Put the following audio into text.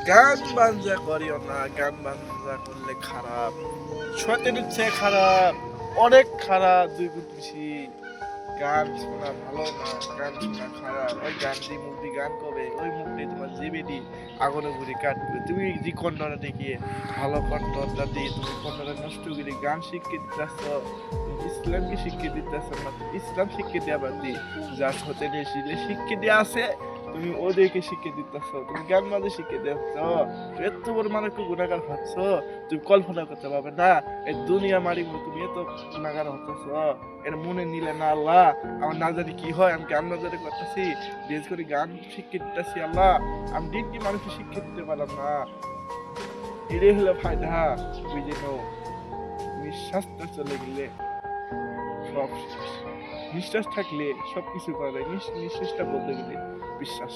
গান বাজনা করিও না, গান বাজনা করলে খারাপ, শয়তানের চেয়ে খারাপ, অনেক খারাপ, দুই গুণ বেশি। গান শোনা ভালো না, গান শোনা খারাপ। ওই গান দিয়ে মুখ দিয়ে গান করবে, ওই মুখ দিয়ে তোমার জিবেটি আগুনে ঘুরে কাটবে। তুমি যে কন্যাটা দেখিয়ে ভালো কন্যাটা দিয়ে তুমি কন্যাটা নষ্ট করে গান শিখিয়ে দিতেছ, ইসলামকে শিখিয়ে দিতেছ না, তুমি ইসলাম শিখিয়ে দেওয়া বাদ দিয়ে যার হতে নিয়ে শিখিয়ে দেওয়া আছে তুমি ওদেরকে শিখিয়ে দিতেছ, তুমি গান বাজে শিখিয়ে দিচ্ছ। এত বড় মানুষকে গুণাগার হচ্ছ, তুমি কল্পনা করতে পারবে না। এই দুনিয়া মারিব তুমি এত গুণাগার হচ্ছ, এর মনে নিলে না আল্লাহ। আমার না জানি কি হয়, আমি গান বাজারে করতেছি, বিশেষ করে গান শিক্ষা দিতেছি আল্লাহ, আমি দিনটি মানুষকে শিক্ষা দিতে পারলাম না। এটাই হলো ফায়দা, বুঝে নাও। নিঃশ্বাসটা চলে গেলে সব শেষ। নিঃশ্বাস থাকলে সবকিছু করা যায়, নিঃশ্বাসটা বলতে গেলে বিশ্বাস